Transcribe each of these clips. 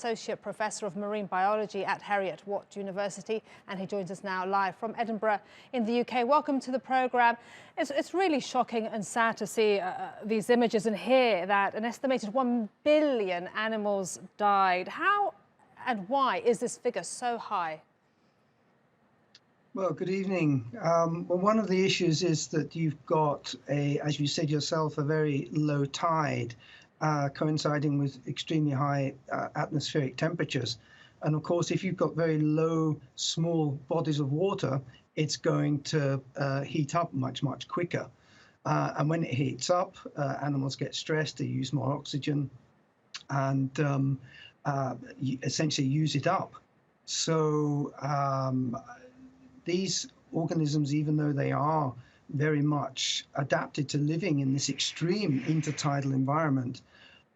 Associate Professor of Marine Biology at Heriot-Watt University, and he joins us now live from Edinburgh in the UK. Welcome to the programme. It's really shocking and sad to see these images and hear that an estimated 1 billion animals died. How and why is this figure so high? Well, good evening. Well, one of the issues is that you've got as you said yourself, a very low tide coinciding with extremely high atmospheric temperatures. And of course, if you've got very low, small bodies of water, it's going to heat up much, much quicker. And when it heats up, animals get stressed, they use more oxygen, and essentially use it up. So these organisms, even though they are very much adapted to living in this extreme intertidal environment,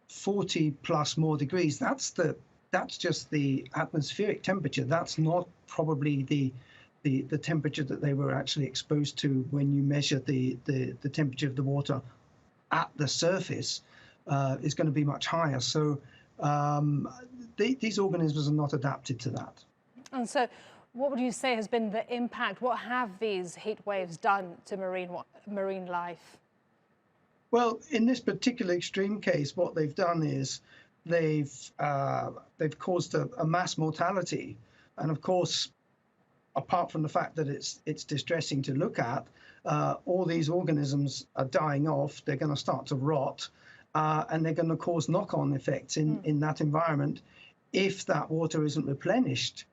40 plus more degrees, that's just the atmospheric temperature. That's not probably the temperature that they were actually exposed to when you measure the temperature of the water at the surface is going to be much higher. So these organisms are not adapted to that. And so what would you say has been the impact? What have these heat waves done to marine life? Well, in this particular extreme case, what they've done is they've caused a mass mortality. And of course, apart from the fact that it's distressing to look at, all these organisms are dying off. They're going to start to rot, and they're going to cause knock-on effects in that environment if that water isn't replenished.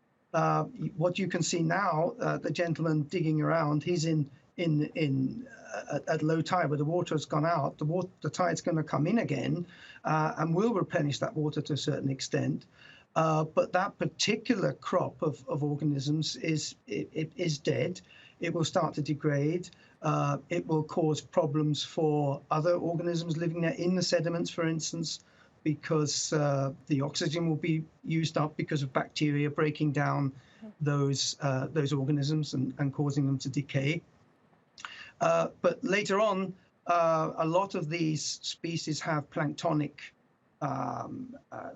What you can see now, the gentleman digging around, he's at low tide where the water has gone out. The tide's going to come in again and will replenish that water to a certain extent. But that particular crop of organisms is dead. It will start to degrade. It will cause problems for other organisms living there in the sediments, for instance, because the oxygen will be used up because of bacteria breaking down those organisms and causing them to decay. But later on, a lot of these species have planktonic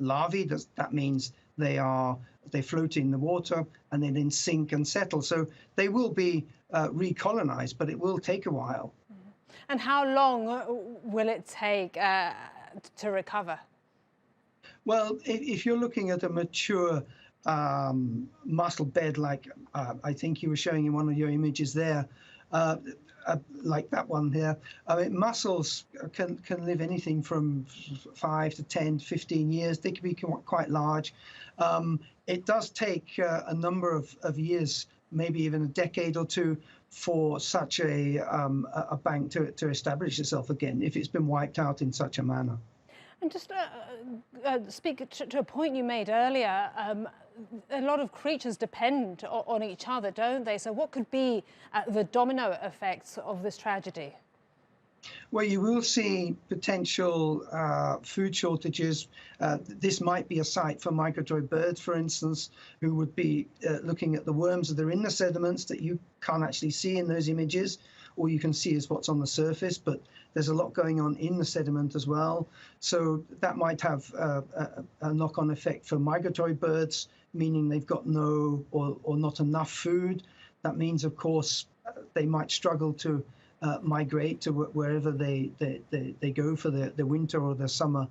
larvae. That means they float in the water and they then sink and settle. So they will be recolonized, but it will take a while. And how long will it take to recover? Well, if you're looking at a mature mussel bed, like I think you were showing in one of your images there, like that one here, I mean, mussels can live anything from 5 to 10, 15 years. They can be quite large. It does take a number of years, maybe even a decade or two, for such a bank to establish itself again if it's been wiped out in such a manner. And just speak to a point you made earlier, a lot of creatures depend on each other, don't they? So what could be the domino effects of this tragedy? Well, you will see potential food shortages. This might be a site for migratory birds, for instance, who would be looking at the worms that are in the sediments that you can't actually see in those images. All you can see is what's on the surface, but there's a lot going on in the sediment as well. So that might have a knock-on effect for migratory birds, meaning they've got no or not enough food. That means, of course, they might struggle to migrate to wherever they go for the winter or the summer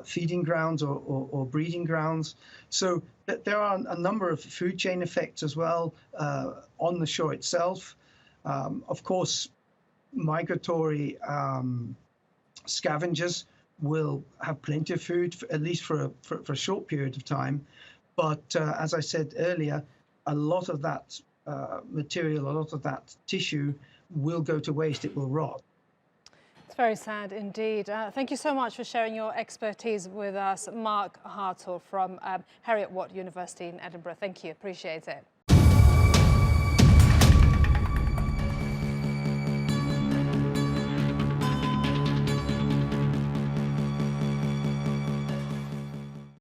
feeding grounds or breeding grounds. So there are a number of food chain effects as well on the shore itself. Of course, migratory scavengers will have plenty of food, at least for a short period of time. But as I said earlier, a lot of that material, a lot of that tissue will go to waste. It will rot. It's very sad indeed. Thank you so much for sharing your expertise with us, Mark Hartl from Heriot-Watt University in Edinburgh. Thank you. Appreciate it.